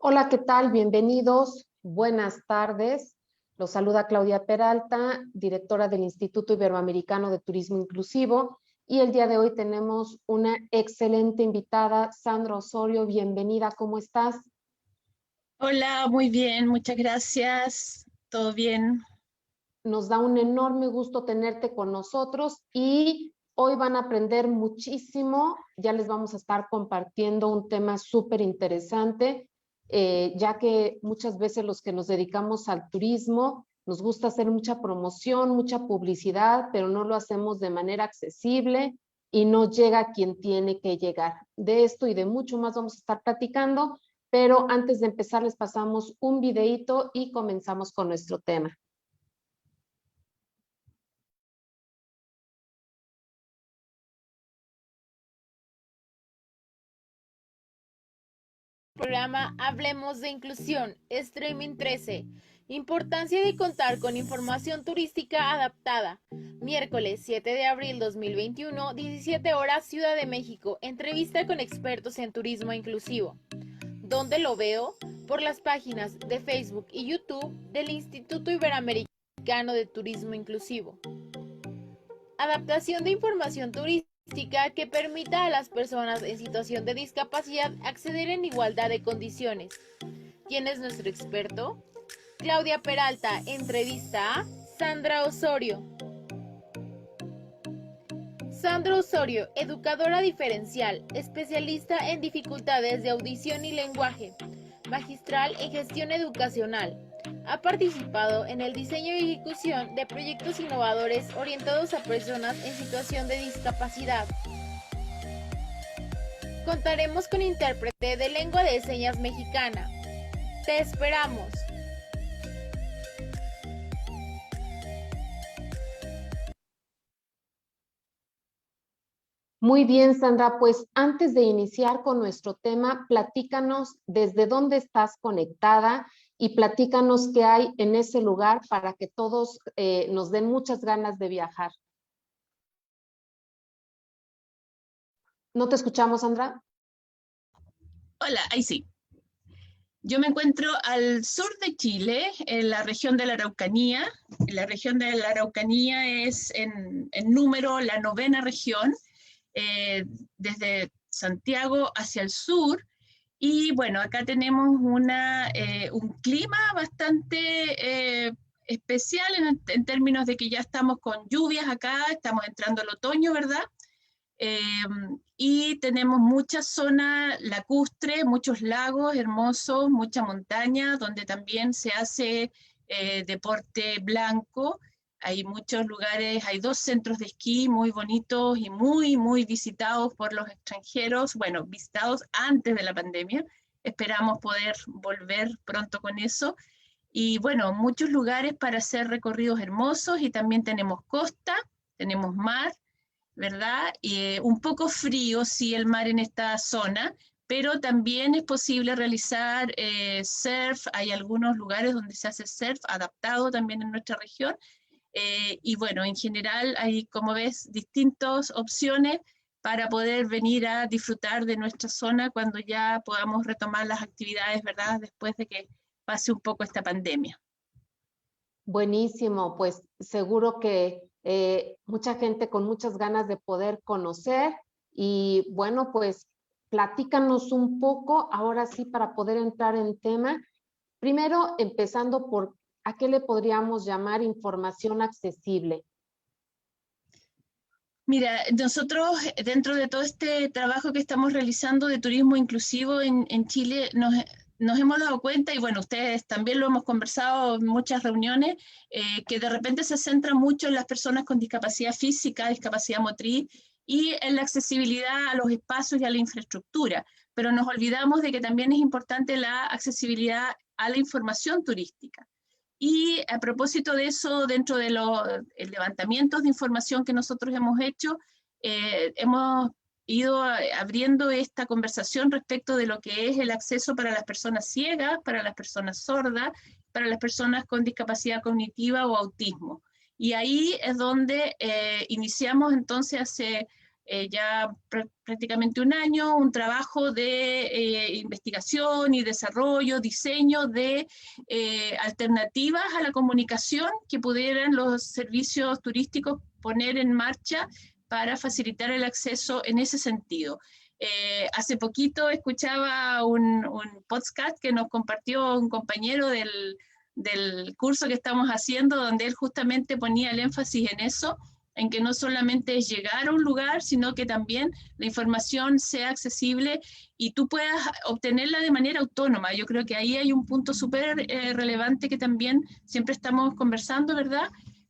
Hola, ¿qué tal? Bienvenidos. Buenas tardes. Los saluda Claudia Peralta, directora del Instituto Iberoamericano de Turismo Inclusivo. Y el día de hoy tenemos una excelente invitada, Sandra Osorio. Bienvenida, ¿cómo estás? Hola, muy bien, muchas gracias. ¿Todo bien? Nos da un enorme gusto tenerte con nosotros y hoy van a aprender muchísimo. Ya les vamos a estar compartiendo un tema súper interesante, ya que muchas veces los que nos dedicamos al turismo nos gusta hacer mucha promoción, mucha publicidad, pero no lo hacemos de manera accesible y no llega a quien tiene que llegar. De esto y de mucho más vamos a estar platicando, pero antes de empezar les pasamos un videíto y comenzamos con nuestro tema. Programa Hablemos de Inclusión, Streaming 13. Importancia de contar con información turística adaptada. Miércoles 7 de abril 2021, 17 horas, Ciudad de México. Entrevista con expertos en turismo inclusivo. ¿Dónde lo veo? Por las páginas de Facebook y YouTube del Instituto Iberoamericano de Turismo Inclusivo. Adaptación de información turística que permita a las personas en situación de discapacidad acceder en igualdad de condiciones. ¿Quién es nuestro experto? Claudia Peralta, entrevista a Sandra Osorio. Sandra Osorio, educadora diferencial, especialista en dificultades de audición y lenguaje, magistral en gestión educacional. Ha participado en el diseño y ejecución de proyectos innovadores orientados a personas en situación de discapacidad. Contaremos con intérprete de lengua de señas mexicana. ¡Te esperamos! Muy bien, Sandra, pues antes de iniciar con nuestro tema, platícanos desde dónde estás conectada y platícanos qué hay en ese lugar para que todos nos den muchas ganas de viajar. ¿No te escuchamos, Sandra? Hola, ahí sí. Yo me encuentro al sur de Chile, en la región de la Araucanía. La región de la Araucanía es en número la 9ª región, desde Santiago hacia el sur. Y bueno, acá tenemos un clima bastante especial en términos de que ya estamos con lluvias acá, estamos entrando al otoño, ¿verdad? Eh, y tenemos muchas zonas lacustres, muchos lagos hermosos, mucha montaña, donde también se hace deporte blanco. Hay muchos lugares, hay 2 centros de esquí muy bonitos y muy visitados por los extranjeros, bueno, visitados antes de la pandemia. Esperamos poder volver pronto con eso. Y bueno, muchos lugares para hacer recorridos hermosos y también tenemos costa, tenemos mar, ¿verdad? Un poco frío, sí, el mar en esta zona, pero también es posible realizar surf. Hay algunos lugares donde se hace surf adaptado también en nuestra región. Y bueno, en general hay, como ves, distintas opciones para poder venir a disfrutar de nuestra zona cuando ya podamos retomar las actividades, ¿verdad? Después de que pase un poco esta pandemia. Buenísimo, pues seguro que mucha gente con muchas ganas de poder conocer y bueno, pues platícanos un poco, ahora sí, para poder entrar en tema. Primero, empezando por, ¿a qué le podríamos llamar información accesible? Mira, nosotros dentro de todo este trabajo que estamos realizando de turismo inclusivo en Chile, nos hemos dado cuenta, y bueno, ustedes también lo hemos conversado en muchas reuniones, que de repente se centra mucho en las personas con discapacidad física, discapacidad motriz, y en la accesibilidad a los espacios y a la infraestructura, pero nos olvidamos de que también es importante la accesibilidad a la información turística. Y a propósito de eso, dentro de los levantamientos de información que nosotros hemos hecho, hemos ido abriendo esta conversación respecto de lo que es el acceso para las personas ciegas, para las personas sordas, para las personas con discapacidad cognitiva o autismo. Y ahí es donde iniciamos entonces hace ya prácticamente un año, un trabajo de investigación y desarrollo, diseño de alternativas a la comunicación que pudieran los servicios turísticos poner en marcha para facilitar el acceso en ese sentido. Hace poquito escuchaba un podcast que nos compartió un compañero del curso que estamos haciendo, donde él justamente ponía el énfasis en eso, en que no solamente es llegar a un lugar, sino que también la información sea accesible y tú puedas obtenerla de manera autónoma. Yo creo que ahí hay un punto súper relevante que también siempre estamos conversando, ¿verdad?,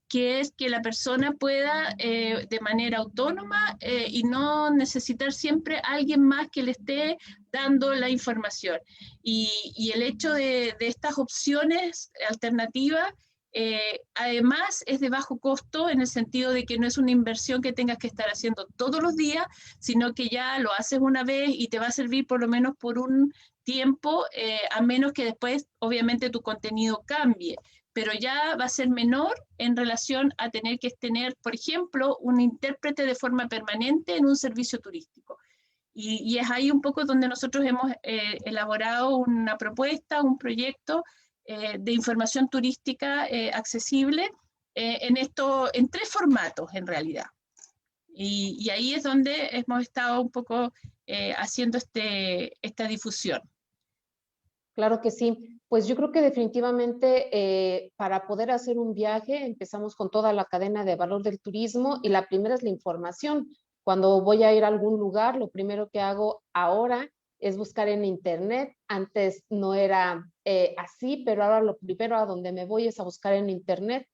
que es que la persona pueda de manera autónoma y no necesitar siempre a alguien más que le esté dando la información. Y el hecho de estas opciones alternativas, además es de bajo costo en el sentido de que no es una inversión que tengas que estar haciendo todos los días, sino que ya lo haces una vez y te va a servir por lo menos por un tiempo, a menos que después obviamente tu contenido cambie, pero ya va a ser menor en relación a tener que tener, por ejemplo, un intérprete de forma permanente en un servicio turístico. Y es ahí un poco donde nosotros hemos elaborado una propuesta, un proyecto de información turística accesible en 3 formatos en realidad. Y ahí es donde hemos estado un poco haciendo esta difusión. Claro que sí. Pues yo creo que definitivamente para poder hacer un viaje empezamos con toda la cadena de valor del turismo y la primera es la información. Cuando voy a ir a algún lugar, lo primero que hago ahora es buscar en internet. Antes no era así, pero ahora lo primero a donde me voy es a buscar en internet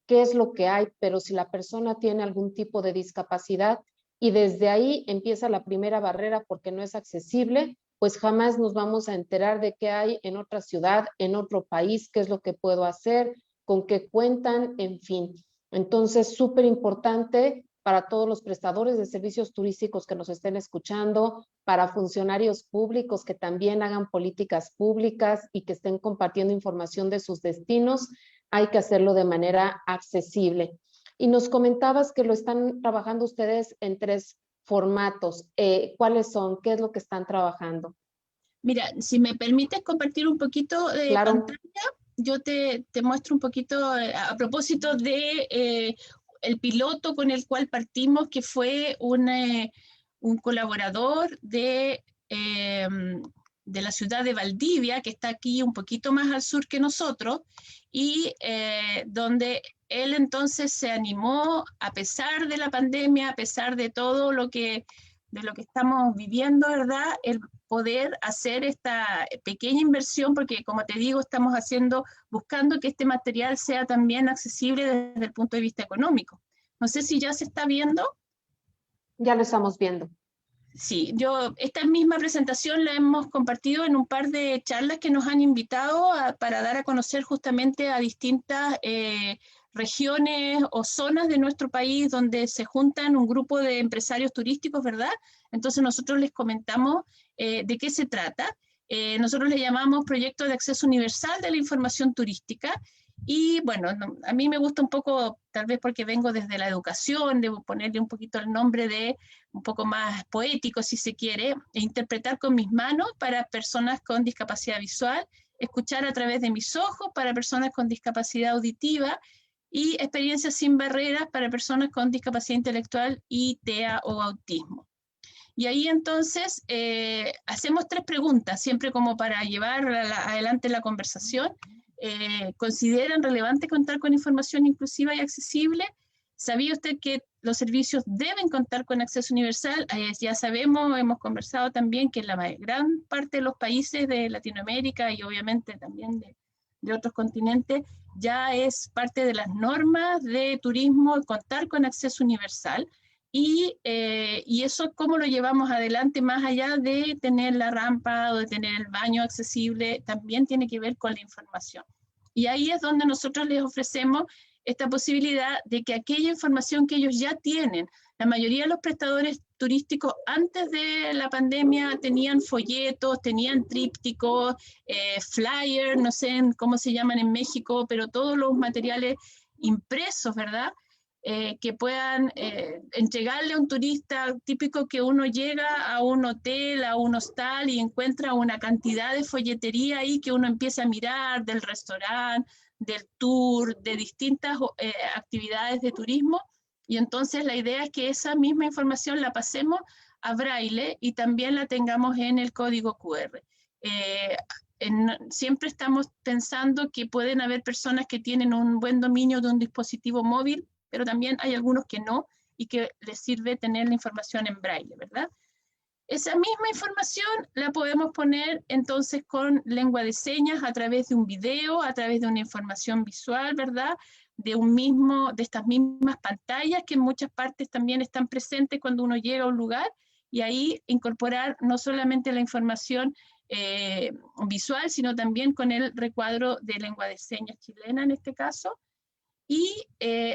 qué es lo que hay, pero si la persona tiene algún tipo de discapacidad y desde ahí empieza la primera barrera porque no es accesible, pues jamás nos vamos a enterar de qué hay en otra ciudad, en otro país, qué es lo que puedo hacer, con qué cuentan, en fin. Entonces, súper importante para todos los prestadores de servicios turísticos que nos estén escuchando, para funcionarios públicos que también hagan políticas públicas y que estén compartiendo información de sus destinos, hay que hacerlo de manera accesible. Y nos comentabas que lo están trabajando ustedes en 3 formatos. ¿Cuáles son? ¿Qué es lo que están trabajando? Mira, si me permites compartir un poquito de Claro. pantalla, yo te muestro un poquito a propósito de el piloto con el cual partimos, que fue un colaborador de la ciudad de Valdivia, que está aquí un poquito más al sur que nosotros, y donde él entonces se animó, a pesar de la pandemia, a pesar de todo lo que estamos viviendo, ¿verdad?, el poder hacer esta pequeña inversión, porque como te digo, estamos buscando que este material sea también accesible desde el punto de vista económico. No sé si ya se está viendo. Ya lo estamos viendo. Sí, esta misma presentación la hemos compartido en un par de charlas que nos han invitado para dar a conocer justamente a distintas regiones o zonas de nuestro país donde se juntan un grupo de empresarios turísticos, ¿verdad? Entonces nosotros les comentamos de qué se trata. Nosotros le llamamos Proyecto de Acceso Universal de la Información Turística. Y bueno, a mí me gusta un poco, tal vez porque vengo desde la educación, de ponerle un poquito el nombre de un poco más poético, si se quiere, e interpretar con mis manos para personas con discapacidad visual, escuchar a través de mis ojos para personas con discapacidad auditiva y experiencias sin barreras para personas con discapacidad intelectual y TEA o autismo. Y ahí entonces hacemos 3 preguntas, siempre como para llevar adelante la conversación. ¿Consideran relevante contar con información inclusiva y accesible? ¿Sabía usted que los servicios deben contar con acceso universal? Ya sabemos, hemos conversado también que en la gran parte de los países de Latinoamérica y obviamente también de otros continentes, ya es parte de las normas de turismo contar con acceso universal. Y eso, ¿cómo lo llevamos adelante más allá de tener la rampa o de tener el baño accesible? También tiene que ver con la información. Y ahí es donde nosotros les ofrecemos esta posibilidad de que aquella información que ellos ya tienen, la mayoría de los prestadores turísticos antes de la pandemia tenían folletos, tenían trípticos, flyers, no sé cómo se llaman en México, pero todos los materiales impresos, ¿verdad? que puedan entregarle a un turista, típico que uno llega a un hotel, a un hostal y encuentra una cantidad de folletería ahí que uno empieza a mirar del restaurante, del tour, de distintas actividades de turismo, y entonces la idea es que esa misma información la pasemos a braille y también la tengamos en el código QR. Siempre estamos pensando que pueden haber personas que tienen un buen dominio de un dispositivo móvil, pero también hay algunos que no, y que les sirve tener la información en braille, ¿verdad? Esa misma información la podemos poner entonces con lengua de señas a través de un video, a través de una información visual, ¿verdad? De estas mismas pantallas que en muchas partes también están presentes cuando uno llega a un lugar, y ahí incorporar no solamente la información visual, sino también con el recuadro de lengua de señas chilena en este caso, y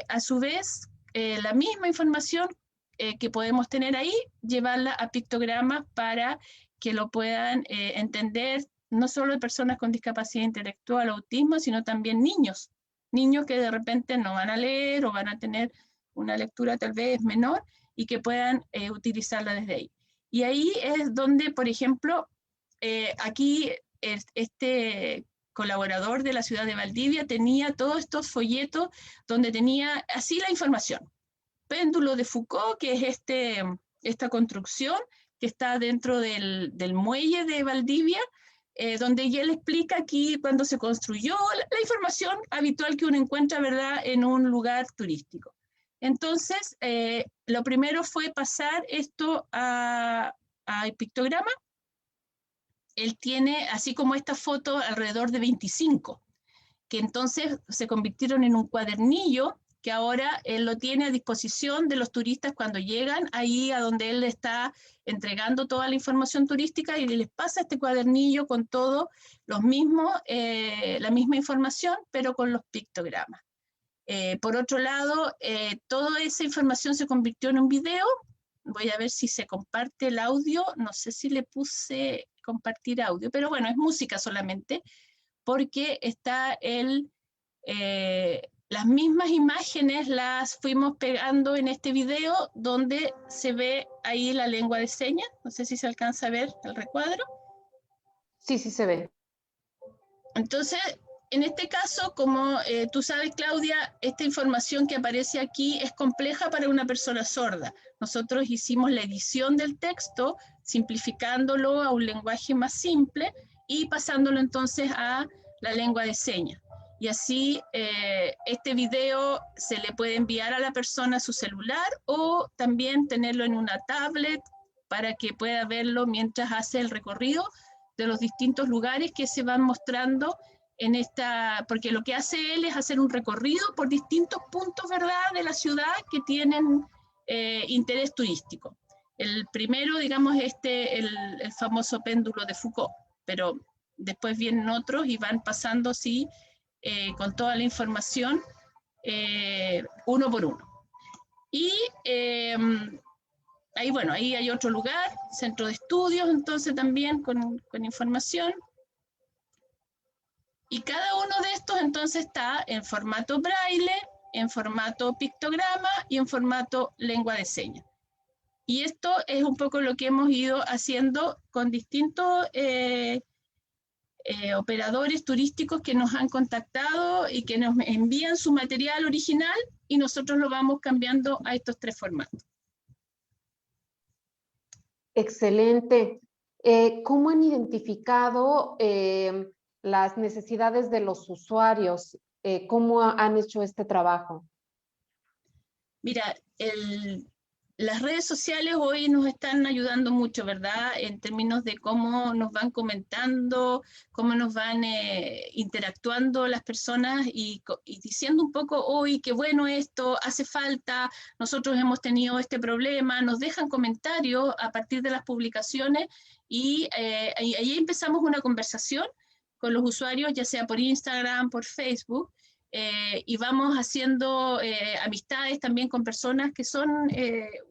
a su vez la misma información que podemos tener ahí, llevarla a pictogramas para que lo puedan entender no solo personas con discapacidad intelectual o autismo, sino también niños que de repente no van a leer o van a tener una lectura tal vez menor y que puedan utilizarla desde ahí. Y ahí es donde, por ejemplo, aquí este colaborador de la ciudad de Valdivia tenía todos estos folletos donde tenía así la información. Péndulo de Foucault, que es esta construcción que está dentro del muelle de Valdivia, donde él explica aquí cuando se construyó, la información habitual que uno encuentra, ¿verdad?, en un lugar turístico. Entonces, lo primero fue pasar esto a pictograma. Él tiene, así como esta foto, alrededor de 25, que entonces se convirtieron en un cuadernillo que ahora él lo tiene a disposición de los turistas cuando llegan ahí a donde él está entregando toda la información turística, y les pasa este cuadernillo con todo la misma información, pero con los pictogramas. Por otro lado, toda esa información se convirtió en un video. Voy a ver si se comparte el audio. No sé si le puse compartir audio, pero bueno, es música solamente, porque está las mismas imágenes las fuimos pegando en este video, donde se ve ahí la lengua de señas. No sé si se alcanza a ver el recuadro. Sí, sí se ve. Entonces, en este caso, como tú sabes, Claudia, esta información que aparece aquí es compleja para una persona sorda. Nosotros hicimos la edición del texto, simplificándolo a un lenguaje más simple y pasándolo entonces a la lengua de señas. Y así este video se le puede enviar a la persona a su celular, o también tenerlo en una tablet para que pueda verlo mientras hace el recorrido de los distintos lugares que se van mostrando porque lo que hace él es hacer un recorrido por distintos puntos, ¿verdad?, de la ciudad que tienen interés turístico. El primero, digamos, el famoso péndulo de Foucault, pero después vienen otros y van pasando así con toda la información uno por uno. Y ahí, bueno, ahí hay otro lugar, centro de estudios, entonces también con información. Y cada uno de estos entonces está en formato braille, en formato pictograma y en formato lengua de señas. Y esto es un poco lo que hemos ido haciendo con distintos operadores turísticos que nos han contactado y que nos envían su material original, y nosotros lo vamos cambiando a estos 3 formatos. Excelente. ¿Cómo han identificado las necesidades de los usuarios? ¿Cómo han hecho este trabajo? Mira, las redes sociales hoy nos están ayudando mucho, ¿verdad? En términos de cómo nos van comentando, cómo nos van interactuando las personas y diciendo un poco, hoy qué bueno esto, hace falta, nosotros hemos tenido este problema, nos dejan comentarios a partir de las publicaciones, y ahí empezamos una conversación con los usuarios, ya sea por Instagram, por Facebook, y vamos haciendo amistades también con personas que son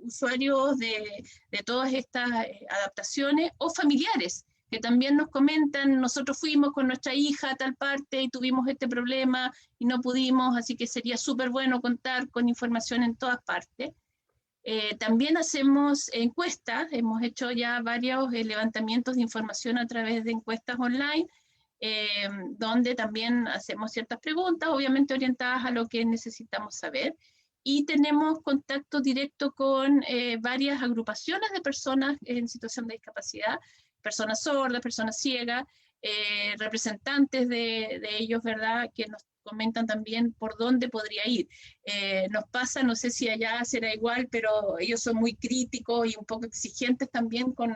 usuarios de todas estas adaptaciones, o familiares que también nos comentan, nosotros fuimos con nuestra hija a tal parte y tuvimos este problema y no pudimos, así que sería súper bueno contar con información en todas partes. También hacemos encuestas, hemos hecho ya varios levantamientos de información a través de encuestas online, donde también hacemos ciertas preguntas, obviamente orientadas a lo que necesitamos saber, y tenemos contacto directo con varias agrupaciones de personas en situación de discapacidad, personas sordas, personas ciegas, representantes de ellos, ¿verdad?, que nos comentan también por dónde podría ir. Nos pasa, no sé si allá será igual, pero ellos son muy críticos y un poco exigentes también con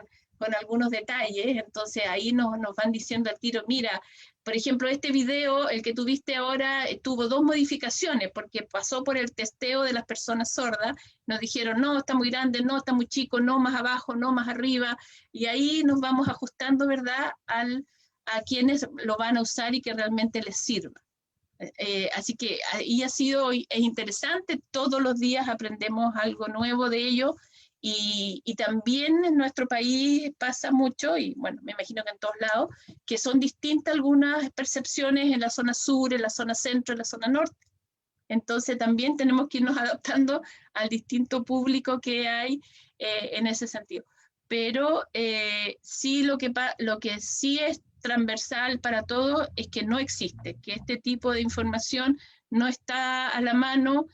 algunos detalles, entonces ahí nos van diciendo al tiro, mira, por ejemplo, este video, el que tuviste ahora, tuvo 2 modificaciones, porque pasó por el testeo de las personas sordas, nos dijeron, no, está muy grande, no, está muy chico, no, más abajo, no, más arriba, y ahí nos vamos ajustando, ¿verdad?, a quienes lo van a usar y que realmente les sirva. Así que ahí ha sido interesante, todos los días aprendemos algo nuevo de ello, y también en nuestro país pasa mucho, y bueno, me imagino que en todos lados, que son distintas algunas percepciones en la zona sur, en la zona centro, en la zona norte. Entonces también tenemos que irnos adaptando al distinto público que hay en ese sentido. Pero sí lo que sí es transversal para todos es que no existe, que este tipo de información no está a la mano.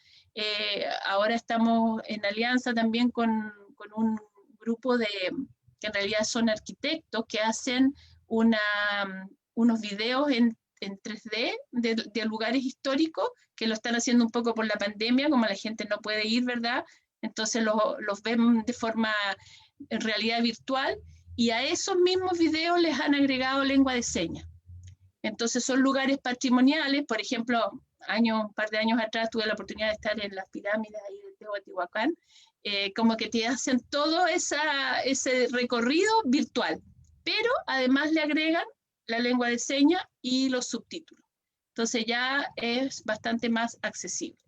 Ahora estamos en alianza también con un grupo que en realidad son arquitectos que hacen unos videos en 3D de lugares históricos, que lo están haciendo un poco por la pandemia, como la gente no puede ir, ¿verdad? Entonces los ven de forma en realidad virtual, y a esos mismos videos les han agregado lengua de señas. Entonces son lugares patrimoniales, por ejemplo, un par de años atrás tuve la oportunidad de estar en las pirámides ahí de Teotihuacán, como que te hacen todo ese recorrido virtual, pero además le agregan la lengua de señas y los subtítulos. Entonces ya es bastante más accesible.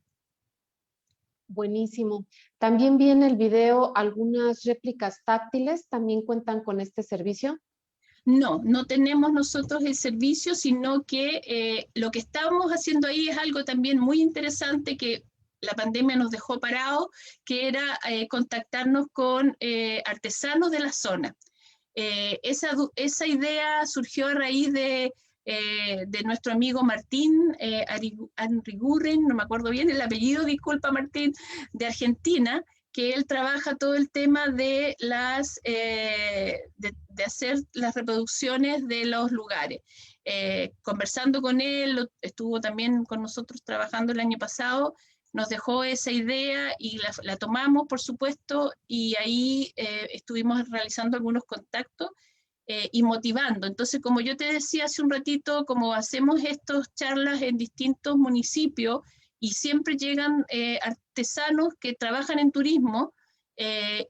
Buenísimo. También vi en el video algunas réplicas táctiles, ¿también cuentan con este servicio? No tenemos nosotros el servicio, sino que lo que estamos haciendo ahí es algo también muy interesante que la pandemia nos dejó parados, que era contactarnos con artesanos de la zona. Esa idea surgió a raíz de nuestro amigo Martín Anriguren, no me acuerdo bien el apellido, disculpa Martín, de Argentina, que él trabaja todo el tema de hacer las reproducciones de los lugares. Conversando con él, estuvo también con nosotros trabajando el año pasado, nos dejó esa idea y la tomamos, por supuesto, y ahí estuvimos realizando algunos contactos y motivando. Entonces, como yo te decía hace un ratito, como hacemos estas charlas en distintos municipios, y siempre llegan artesanos que trabajan en turismo,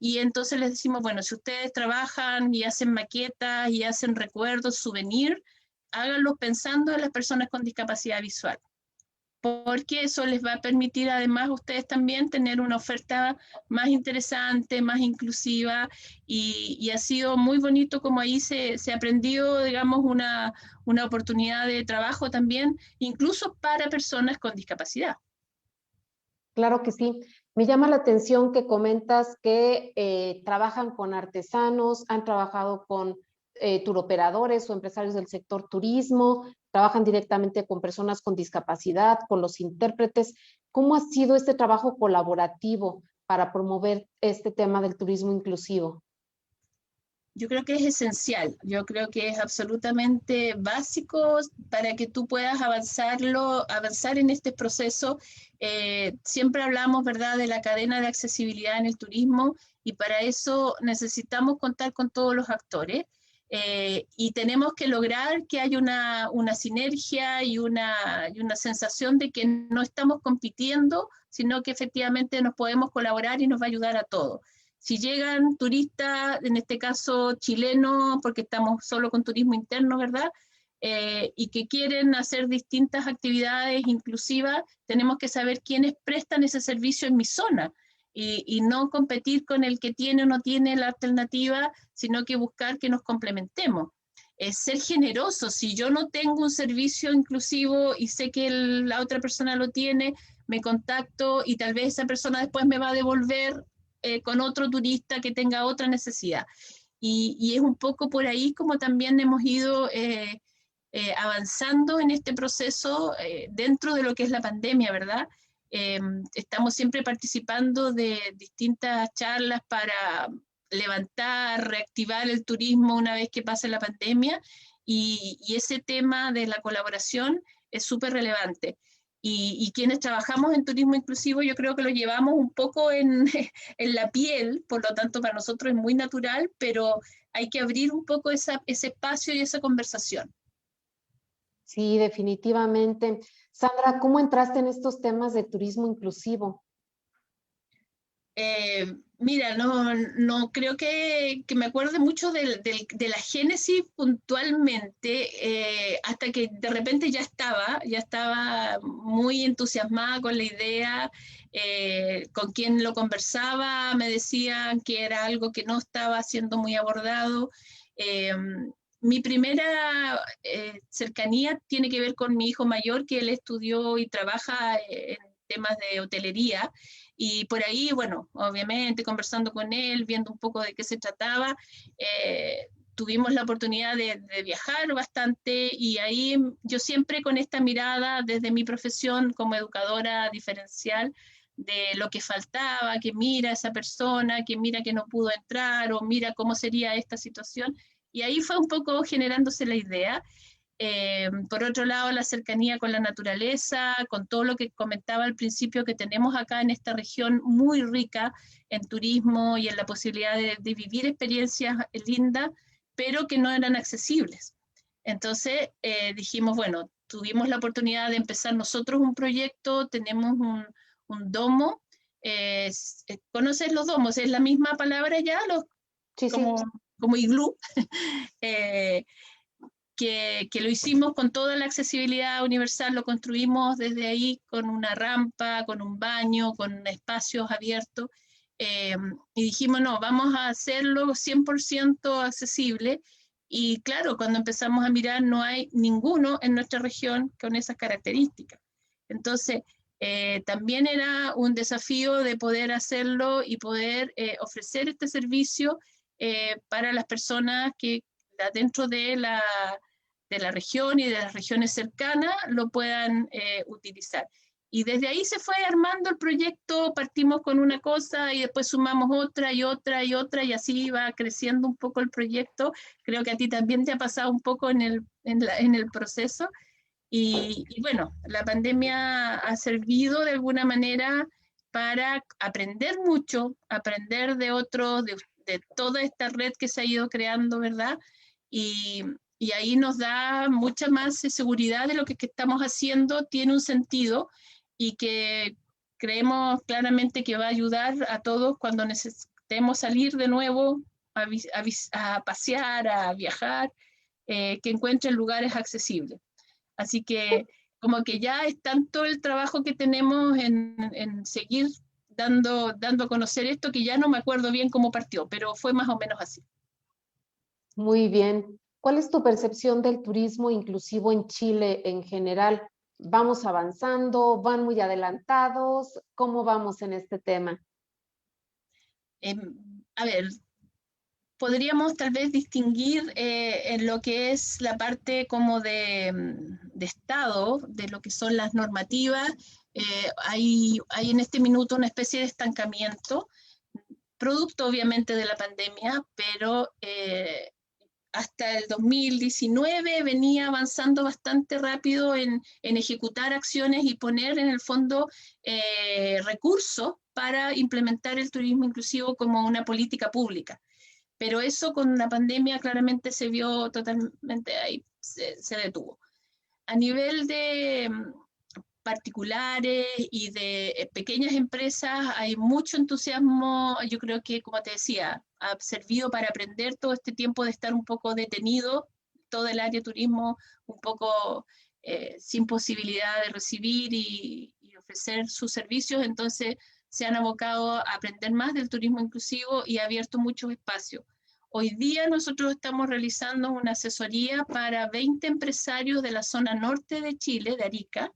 y entonces les decimos, bueno, si ustedes trabajan y hacen maquetas y hacen recuerdos, souvenirs, háganlos pensando en las personas con discapacidad visual, porque eso les va a permitir además a ustedes también tener una oferta más interesante, más inclusiva, y ha sido muy bonito como ahí se aprendió, digamos, una oportunidad de trabajo también, incluso para personas con discapacidad. Claro que sí. Me llama la atención que comentas que trabajan con artesanos, han trabajado con turoperadores o empresarios del sector turismo, trabajan directamente con personas con discapacidad, con los intérpretes. ¿Cómo ha sido este trabajo colaborativo para promover este tema del turismo inclusivo? Yo creo que es esencial, yo creo que es absolutamente básico para que tú puedas avanzar en este proceso. Siempre hablamos, ¿verdad?, de la cadena de accesibilidad en el turismo, y para eso necesitamos contar con todos los actores, y tenemos que lograr que haya una sinergia y una sensación de que no estamos compitiendo, sino que efectivamente nos podemos colaborar y nos va a ayudar a todos. Si llegan turistas, en este caso chilenos, porque estamos solo con turismo interno, ¿verdad?, y que quieren hacer distintas actividades inclusivas, tenemos que saber quiénes prestan ese servicio en mi zona, y no competir con el que tiene o no tiene la alternativa, sino que buscar que nos complementemos. es ser generoso. Si yo no tengo un servicio inclusivo y sé que la otra persona lo tiene, me contacto y tal vez esa persona después me va a devolver con otro turista que tenga otra necesidad. Y es un poco por ahí como también hemos ido avanzando en este proceso dentro de lo que es la pandemia, ¿verdad? Estamos siempre participando de distintas charlas para levantar, reactivar el turismo una vez que pase la pandemia, y ese tema de la colaboración es súper relevante. Y quienes trabajamos en turismo inclusivo, yo creo que lo llevamos un poco en, en la piel, por lo tanto para nosotros es muy natural, pero hay que abrir un poco ese espacio y esa conversación. Sí, definitivamente. Sandra, ¿cómo entraste en estos temas de turismo inclusivo? Mira, no creo que me acuerde mucho de la génesis puntualmente, hasta que de repente ya estaba muy entusiasmada con la idea, con quien lo conversaba me decían que era algo que no estaba siendo muy abordado. Eh, Mi primera cercanía tiene que ver con mi hijo mayor, que él estudió y trabaja en temas de hotelería. Y por ahí, bueno, obviamente conversando con él, viendo un poco de qué se trataba, tuvimos la oportunidad de viajar bastante, y ahí yo siempre con esta mirada desde mi profesión como educadora diferencial de lo que faltaba, que mira a esa persona, que mira que no pudo entrar, o mira cómo sería esta situación. Y ahí fue un poco generándose la idea. Por otro lado, la cercanía con la naturaleza, con todo lo que comentaba al principio que tenemos acá en esta región muy rica en turismo y en la posibilidad de vivir experiencias lindas, pero que no eran accesibles. Entonces dijimos, bueno, tuvimos la oportunidad de empezar nosotros un proyecto, tenemos un domo. ¿Conoces los domos? ¿Es la misma palabra ya? Sí, sí. Como iglú. eh, que lo hicimos con toda la accesibilidad universal, lo construimos desde ahí con una rampa, con un baño, con espacios abiertos, y dijimos, no, vamos a hacerlo 100% accesible. Y claro, cuando empezamos a mirar, no hay ninguno en nuestra región con esas características. Entonces, también era un desafío de poder hacerlo y poder ofrecer este servicio para las personas que dentro de la región y de las regiones cercanas lo puedan utilizar. Y desde ahí se fue armando el proyecto, partimos con una cosa y después sumamos otra y otra y otra, y así va creciendo un poco el proyecto. Creo que a ti también te ha pasado un poco en el proceso. Y bueno, la pandemia ha servido de alguna manera para aprender mucho, aprender de otros, de toda esta red que se ha ido creando, ¿verdad? Y ahí nos da mucha más seguridad de lo que estamos haciendo tiene un sentido, y que creemos claramente que va a ayudar a todos cuando necesitemos salir de nuevo a pasear, a viajar, que encuentren lugares accesibles. Así que como que ya es tanto el trabajo que tenemos en seguir dando a conocer esto, que ya no me acuerdo bien cómo partió, pero fue más o menos así. Muy bien. ¿Cuál es tu percepción del turismo inclusivo en Chile en general? ¿Vamos avanzando? ¿Van muy adelantados? ¿Cómo vamos en este tema? A ver, podríamos tal vez distinguir en lo que es la parte como de Estado, de lo que son las normativas. Hay en este minuto una especie de estancamiento, producto obviamente de la pandemia, pero hasta el 2019 venía avanzando bastante rápido en ejecutar acciones y poner en el fondo recursos para implementar el turismo inclusivo como una política pública. Pero eso con la pandemia claramente se vio totalmente ahí, se detuvo. A nivel de particulares y de pequeñas empresas hay mucho entusiasmo. Yo creo que, como te decía, ha servido para aprender todo este tiempo de estar un poco detenido, todo el área de turismo un poco sin posibilidad de recibir y ofrecer sus servicios. Entonces se han abocado a aprender más del turismo inclusivo y ha abierto muchos espacios. Hoy día nosotros estamos realizando una asesoría para 20 empresarios de la zona norte de Chile, de Arica,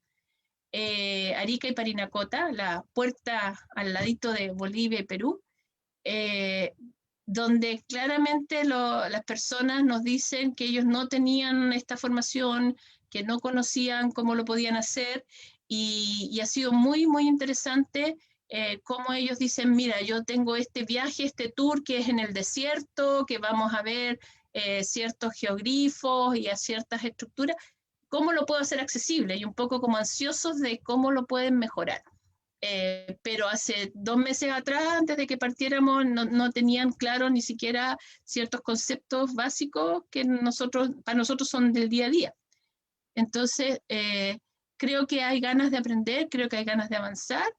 Arica y Parinacota, la puerta al ladito de Bolivia y Perú, donde claramente las personas nos dicen que ellos no tenían esta formación, que no conocían cómo lo podían hacer, y ha sido muy, muy interesante cómo ellos dicen, mira, yo tengo este viaje, este tour que es en el desierto, que vamos a ver ciertos geoglifos y a ciertas estructuras, ¿cómo lo puedo hacer accesible? Y un poco como ansiosos de cómo lo pueden mejorar. Pero hace 2 meses atrás, antes de que partiéramos, no tenían claro ni siquiera ciertos conceptos básicos que para nosotros son del día a día. Entonces, creo que hay ganas de aprender, creo que hay ganas de avanzar,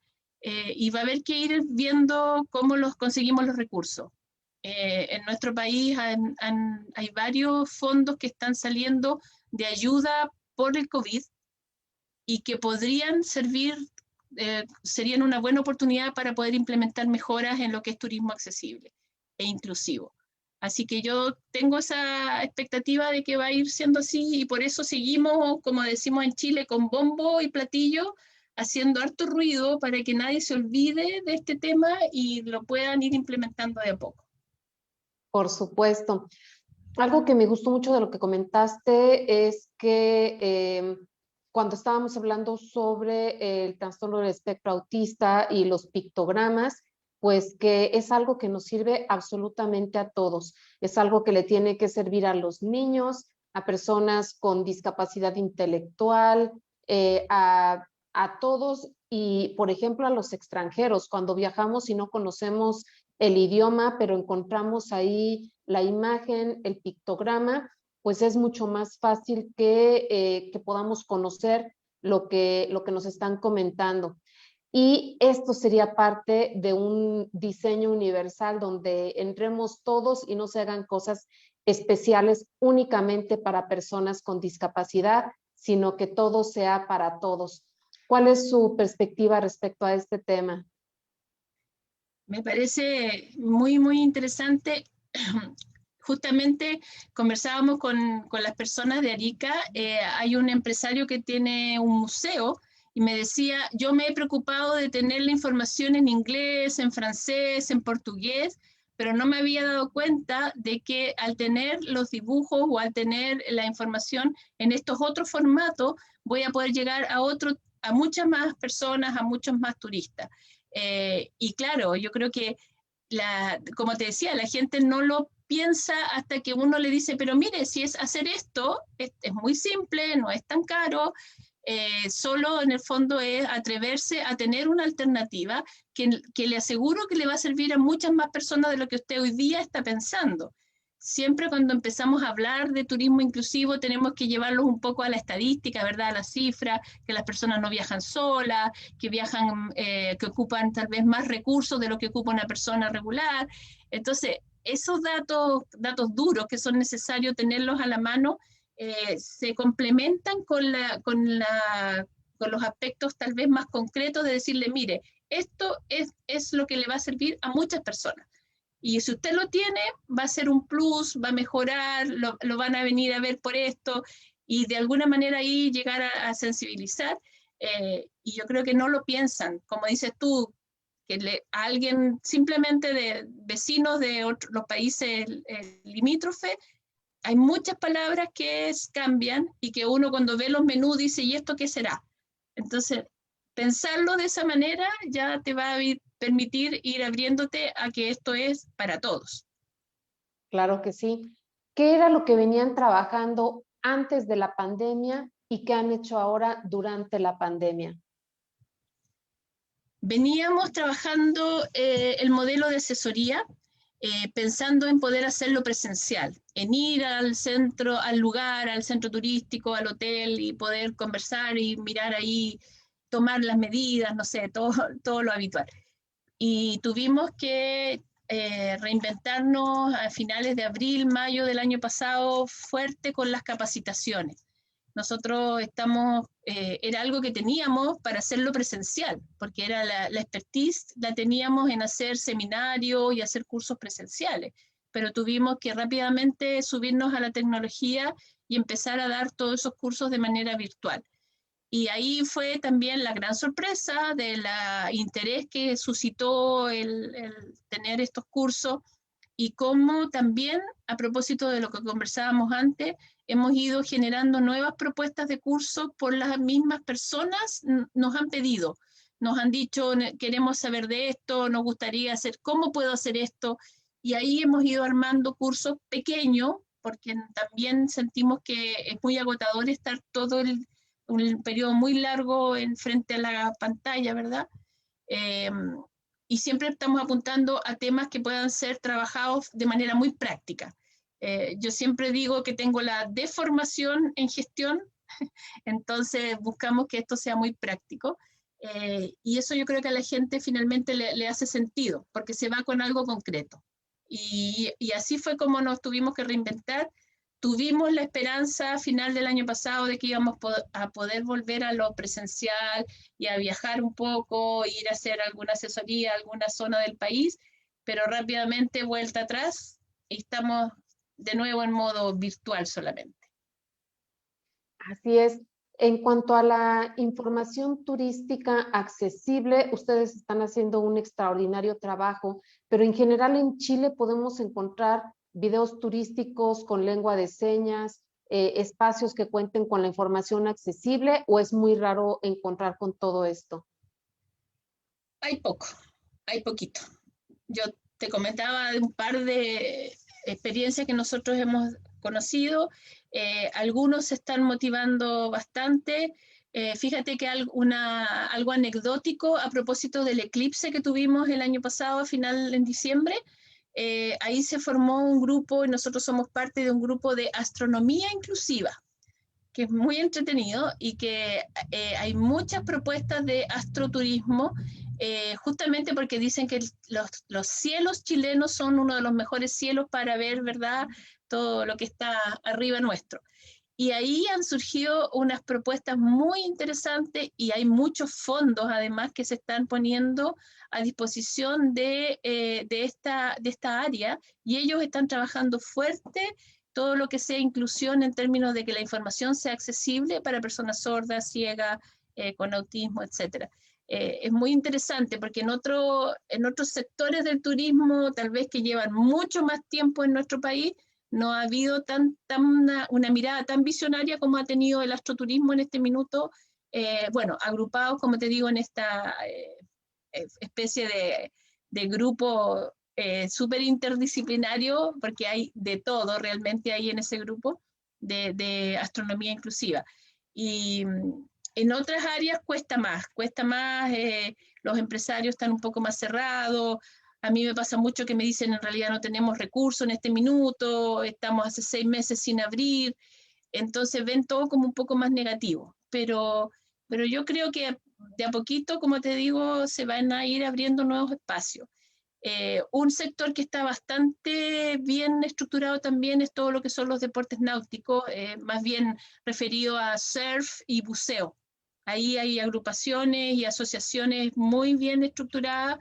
y va a haber que ir viendo cómo conseguimos los recursos. En nuestro país hay varios fondos que están saliendo de ayuda por el COVID y que podrían servir, serían una buena oportunidad para poder implementar mejoras en lo que es turismo accesible e inclusivo. Así que yo tengo esa expectativa de que va a ir siendo así, y por eso seguimos, como decimos en Chile, con bombo y platillo, haciendo harto ruido para que nadie se olvide de este tema y lo puedan ir implementando de a poco. Por supuesto. Algo que me gustó mucho de lo que comentaste es que cuando estábamos hablando sobre el trastorno del espectro autista y los pictogramas, pues que es algo que nos sirve absolutamente a todos. Es algo que le tiene que servir a los niños, a personas con discapacidad intelectual, a todos, y por ejemplo a los extranjeros. Cuando viajamos y no conocemos el idioma, pero encontramos ahí la imagen, el pictograma, pues es mucho más fácil que podamos conocer lo que nos están comentando. Y esto sería parte de un diseño universal donde entremos todos y no se hagan cosas especiales únicamente para personas con discapacidad, sino que todo sea para todos. ¿Cuál es su perspectiva respecto a este tema? Me parece muy, muy interesante. Justamente conversábamos con las personas de Arica. Hay un empresario que tiene un museo y me decía, yo me he preocupado de tener la información en inglés, en francés, en portugués, pero no me había dado cuenta de que al tener los dibujos o al tener la información en estos otros formatos, voy a poder llegar a muchas más personas, a muchos más turistas. Y claro, yo creo que, como te decía, la gente no lo piensa hasta que uno le dice, pero mire, si es hacer esto, es muy simple, no es tan caro, solo en el fondo es atreverse a tener una alternativa que le aseguro que le va a servir a muchas más personas de lo que usted hoy día está pensando. Siempre cuando empezamos a hablar de turismo inclusivo tenemos que llevarlos un poco a la estadística, ¿verdad? A la cifra, que las personas no viajan solas, que viajan, que ocupan tal vez más recursos de lo que ocupa una persona regular. Entonces, esos datos duros que son necesarios tenerlos a la mano, se complementan con los aspectos tal vez más concretos de decirle, mire, esto es lo que le va a servir a muchas personas. Y si usted lo tiene, va a ser un plus, va a mejorar, lo van a venir a ver por esto, y de alguna manera ahí llegar a sensibilizar. Y yo creo que no lo piensan, como dices tú, que a alguien simplemente de vecinos de los países limítrofes, hay muchas palabras que cambian y que uno cuando ve los menús dice, ¿y esto qué será? Entonces, pensarlo de esa manera ya te va a permitir ir abriéndote a que esto es para todos. Claro que sí. ¿Qué era lo que venían trabajando antes de la pandemia y qué han hecho ahora durante la pandemia? Veníamos trabajando el modelo de asesoría, pensando en poder hacerlo presencial, en ir al centro, al lugar, al centro turístico, al hotel, y poder conversar y mirar ahí, tomar las medidas, no sé, todo lo habitual. Y tuvimos que reinventarnos a finales de abril, mayo del año pasado, fuerte con las capacitaciones. Nosotros era algo que teníamos para hacerlo presencial, porque era la expertise la teníamos en hacer seminarios y hacer cursos presenciales, pero tuvimos que rápidamente subirnos a la tecnología y empezar a dar todos esos cursos de manera virtual. Y ahí fue también la gran sorpresa del interés que suscitó el tener estos cursos, y cómo también, a propósito de lo que conversábamos antes, hemos ido generando nuevas propuestas de cursos por las mismas personas. Nos han pedido, nos han dicho, queremos saber de esto, nos gustaría hacer, ¿cómo puedo hacer esto? Y ahí hemos ido armando cursos pequeños, porque también sentimos que es muy agotador estar todo un periodo muy largo en frente a la pantalla, ¿verdad? Y siempre estamos apuntando a temas que puedan ser trabajados de manera muy práctica. Yo siempre digo que tengo la deformación en gestión, entonces buscamos que esto sea muy práctico, y eso yo creo que a la gente finalmente le hace sentido, porque se va con algo concreto. Y así fue como nos tuvimos que reinventar. Tuvimos la esperanza a final del año pasado de que íbamos a poder volver a lo presencial y a viajar un poco, ir a hacer alguna asesoría a alguna zona del país, pero rápidamente vuelta atrás y estamos de nuevo en modo virtual solamente. Así es. En cuanto a la información turística accesible, ustedes están haciendo un extraordinario trabajo, pero en general en Chile podemos encontrar videos turísticos con lengua de señas, espacios que cuenten con la información accesible, ¿o es muy raro encontrar con todo esto? Hay poco, hay poquito. Yo te comentaba de un par de experiencias que nosotros hemos conocido. Algunos se están motivando bastante. Fíjate que algo anecdótico a propósito del eclipse que tuvimos el año pasado, a final en diciembre. Ahí se formó un grupo, y nosotros somos parte de un grupo de astronomía inclusiva, que es muy entretenido, y que hay muchas propuestas de astroturismo, justamente porque dicen que los cielos chilenos son uno de los mejores cielos para ver, ¿verdad?, todo lo que está arriba nuestro. Y ahí han surgido unas propuestas muy interesantes, y hay muchos fondos además que se están poniendo a disposición de esta área, y ellos están trabajando fuerte todo lo que sea inclusión en términos de que la información sea accesible para personas sordas, ciegas, con autismo, etc. Es muy interesante porque en otros sectores del turismo, tal vez que llevan mucho más tiempo en nuestro país, no ha habido una mirada tan visionaria como ha tenido el astroturismo en este minuto, bueno, agrupados, como te digo, en esta especie de grupo súper interdisciplinario, porque hay de todo realmente ahí en ese grupo de astronomía inclusiva. Y en otras áreas cuesta más, los empresarios están un poco más cerrados. A mí me pasa mucho que me dicen, en realidad no tenemos recursos en este minuto, estamos hace 6 meses sin abrir, entonces ven todo como un poco más negativo, pero yo creo que de a poquito, como te digo, se van a ir abriendo nuevos espacios. Un sector que está bastante bien estructurado también es todo lo que son los deportes náuticos, más bien referido a surf y buceo. Ahí hay agrupaciones y asociaciones muy bien estructuradas,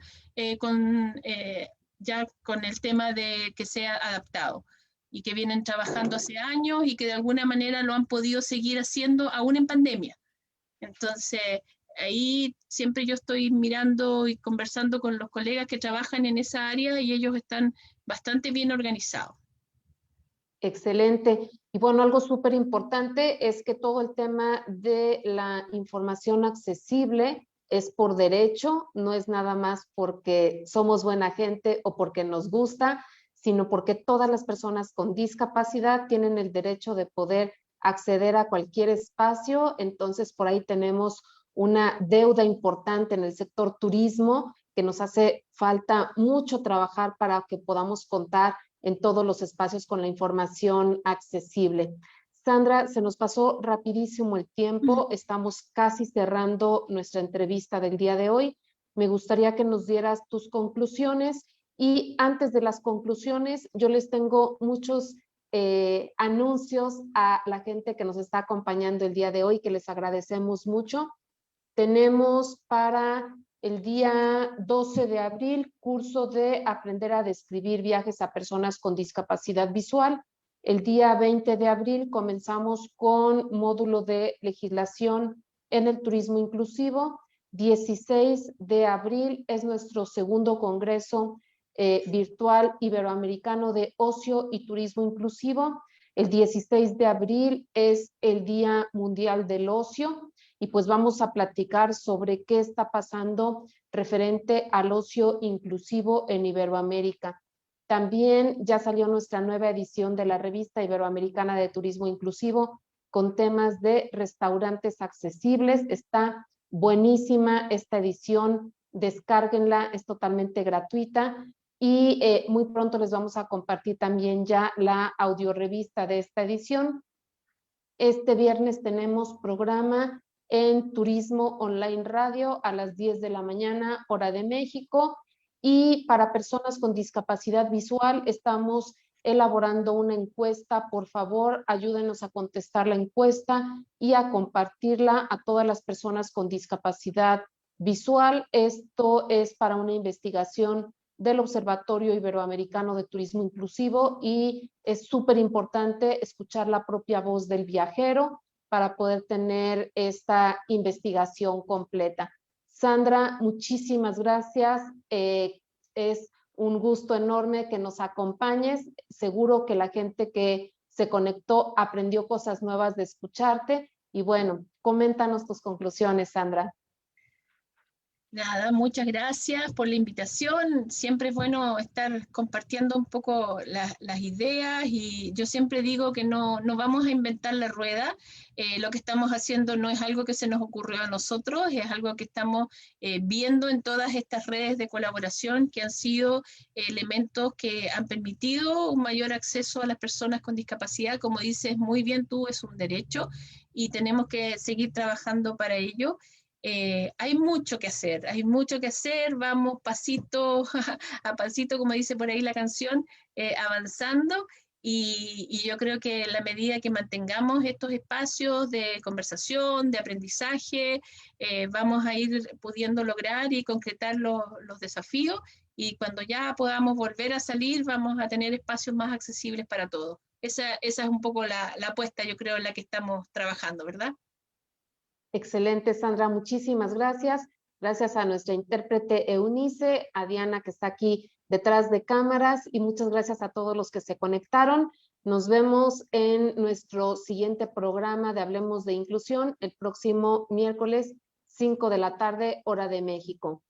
ya con el tema de que sea adaptado, y que vienen trabajando hace años y que de alguna manera lo han podido seguir haciendo aún en pandemia. Entonces, ahí siempre yo estoy mirando y conversando con los colegas que trabajan en esa área, y ellos están bastante bien organizados. Excelente. Y bueno, algo súper importante es que todo el tema de la información accesible es por derecho, no es nada más porque somos buena gente o porque nos gusta, sino porque todas las personas con discapacidad tienen el derecho de poder acceder a cualquier espacio. Entonces, por ahí tenemos una deuda importante en el sector turismo, que nos hace falta mucho trabajar para que podamos contar en todos los espacios con la información accesible. Sandra, se nos pasó rapidísimo el tiempo, estamos casi cerrando nuestra entrevista del día de hoy. Me gustaría que nos dieras tus conclusiones, y antes de las conclusiones, yo les tengo muchos anuncios a la gente que nos está acompañando el día de hoy, que les agradecemos mucho. Tenemos para El día 12 de abril, curso de aprender a describir viajes a personas con discapacidad visual. El día 20 de abril comenzamos con módulo de legislación en el turismo inclusivo. 16 de abril es nuestro segundo congreso virtual iberoamericano de ocio y turismo inclusivo. El 16 de abril es el Día Mundial del Ocio y pues vamos a platicar sobre qué está pasando referente al ocio inclusivo en Iberoamérica. También ya salió nuestra nueva edición de la revista Iberoamericana de Turismo Inclusivo con temas de restaurantes accesibles. Está buenísima esta edición, descárguenla, es totalmente gratuita. Y muy pronto les vamos a compartir también ya la audiorevista de esta edición. Este viernes tenemos programa en Turismo Online Radio a las 10 de la mañana, hora de México. Y para personas con discapacidad visual estamos elaborando una encuesta. Por favor, ayúdenos a contestar la encuesta y a compartirla a todas las personas con discapacidad visual. Esto es para una investigación del Observatorio Iberoamericano de Turismo Inclusivo y es súper importante escuchar la propia voz del viajero para poder tener esta investigación completa. Sandra, muchísimas gracias. Es un gusto enorme que nos acompañes. Seguro que la gente que se conectó aprendió cosas nuevas de escucharte. Y bueno, coméntanos tus conclusiones, Sandra. Nada, muchas gracias por la invitación. Siempre es bueno estar compartiendo un poco las ideas y yo siempre digo que no vamos a inventar la rueda. Lo que estamos haciendo no es algo que se nos ocurrió a nosotros, es algo que estamos viendo en todas estas redes de colaboración que han sido elementos que han permitido un mayor acceso a las personas con discapacidad. Como dices muy bien tú, es un derecho y tenemos que seguir trabajando para ello. Hay mucho que hacer, vamos pasito a pasito, como dice por ahí la canción, avanzando y yo creo que en la medida que mantengamos estos espacios de conversación, de aprendizaje, vamos a ir pudiendo lograr y concretar los desafíos y cuando ya podamos volver a salir vamos a tener espacios más accesibles para todos. Esa es un poco la apuesta, yo creo, en la que estamos trabajando, ¿verdad? Excelente, Sandra, muchísimas gracias. Gracias a nuestra intérprete Eunice, a Diana que está aquí detrás de cámaras y muchas gracias a todos los que se conectaron. Nos vemos en nuestro siguiente programa de Hablemos de Inclusión el próximo miércoles 5 de la tarde, hora de México.